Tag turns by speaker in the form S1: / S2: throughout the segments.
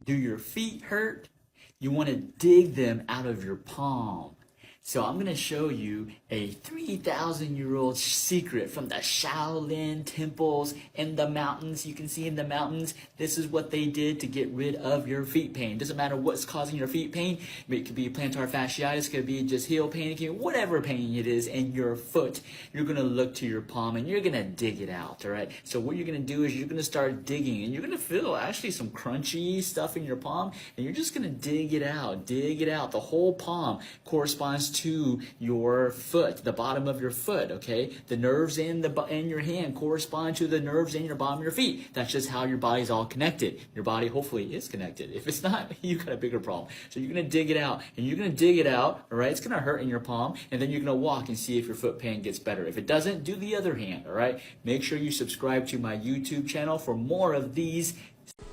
S1: Do your feet hurt? You want to dig them out of your palm. So I'm going to show you a 3,000-year-old secret from the Shaolin temples in the mountains. You can see in the mountains, this is what they did to get rid of your feet pain. Doesn't matter what's causing your feet pain. It could be plantar fasciitis, it could be just heel pain, it could be whatever pain it is in your foot. You're going to look to your palm and you're going to dig it out, all right? So what you're going to do is you're going to start digging and you're going to feel actually some crunchy stuff in your palm and you're just going to dig it out. Dig it out. The whole palm corresponds to your foot, the bottom of your foot, okay? The nerves in your hand correspond to the nerves in your bottom of your feet. That's just how your body's all connected. Your body hopefully is connected. If it's not, you got a bigger problem. So you're going to dig it out, and you're going to dig it out, all right? It's going to hurt in your palm, and then you're going to walk and see if your foot pain gets better. If it doesn't, do the other hand, all right? Make sure you subscribe to my YouTube channel for more of these.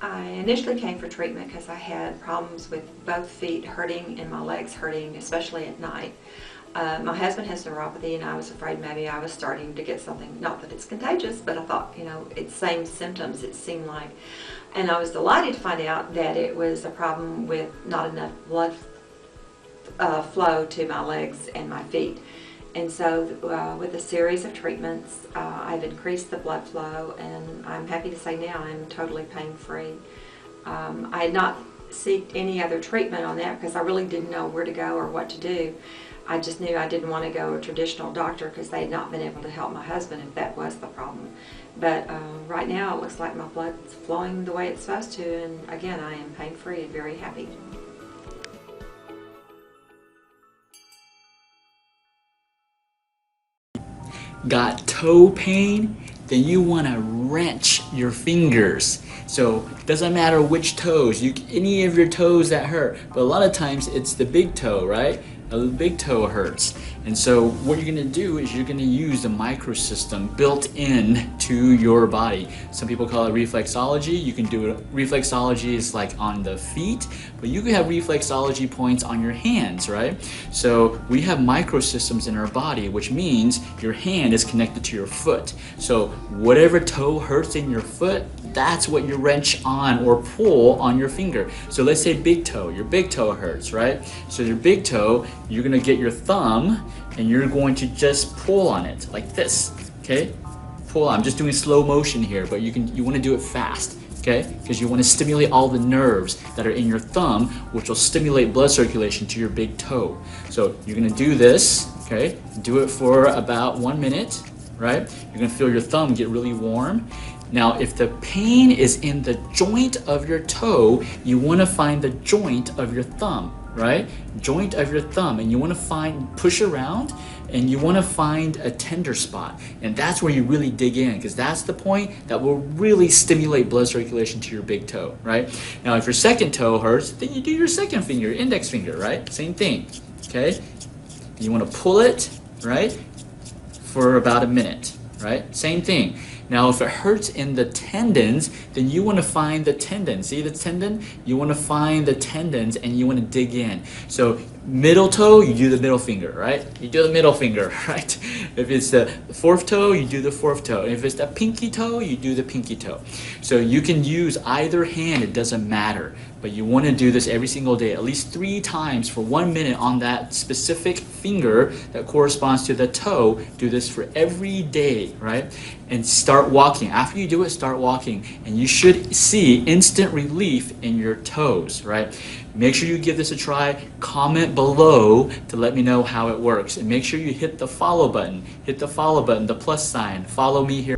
S2: I initially came for treatment because I had problems with both feet hurting and my legs hurting, especially at night. My husband has neuropathy and I was afraid maybe I was starting to get something, not that it's contagious, but I thought, you know, it's same symptoms it seemed like. And I was delighted to find out that it was a problem with not enough blood flow to my legs and my feet. And so with a series of treatments, I've increased the blood flow, and I'm happy to say now I'm totally pain-free. I had not sought any other treatment on that because I really didn't know where to go or what to do. I just knew I didn't want to go to a traditional doctor because they had not been able to help my husband if that was the problem. But right now it looks like my blood's flowing the way it's supposed to, and again I am pain-free and very happy.
S1: Got toe pain? Then you want to wrench your fingers. So it doesn't matter which toes, any of your toes that hurt, but a lot of times it's the big toe, right? The big toe hurts. And so what you're gonna do is you're gonna use the microsystem built in to your body. Some people call it reflexology. You can do it, reflexology is like on the feet, but you can have reflexology points on your hands, right? So we have microsystems in our body, which means your hand is connected to your foot. So whatever toe hurts in your foot, that's what you wrench on or pull on your finger. So let's say big toe, your big toe hurts, right? So your big toe, you're gonna get your thumb and you're going to just pull on it like this, okay? Pull on. I'm just doing slow motion here, but you want to do it fast, okay? Because you want to stimulate all the nerves that are in your thumb, which will stimulate blood circulation to your big toe. So you're gonna do this, okay? Do it for about 1 minute, right? You're gonna feel your thumb get really warm. Now, if the pain is in the joint of your toe, you want to find the joint of your thumb, right? Joint of your thumb, and you want to push around, and you want to find a tender spot, and that's where you really dig in, because that's the point that will really stimulate blood circulation to your big toe, right? Now, if your second toe hurts, then you do your second finger, index finger, right? Same thing, okay? You want to pull it, right, for about 1 minute, right? Same thing. Now, if it hurts in the tendons, then you want to find the tendon. See the tendon? You want to find the tendons and you want to dig in. So middle toe, you do the middle finger, right? You do the middle finger, right? If it's the fourth toe, you do the fourth toe. If it's the pinky toe, you do the pinky toe. So you can use either hand, it doesn't matter. But you want to do this every single day, at least 3 times for 1 minute on that specific finger that corresponds to the toe. Do this for every day, right? And start walking. After you do it, start walking. And you should see instant relief in your toes, right? Make sure you give this a try. Comment below to let me know how it works. And make sure you hit the follow button. Hit the follow button, the plus sign. Follow me here.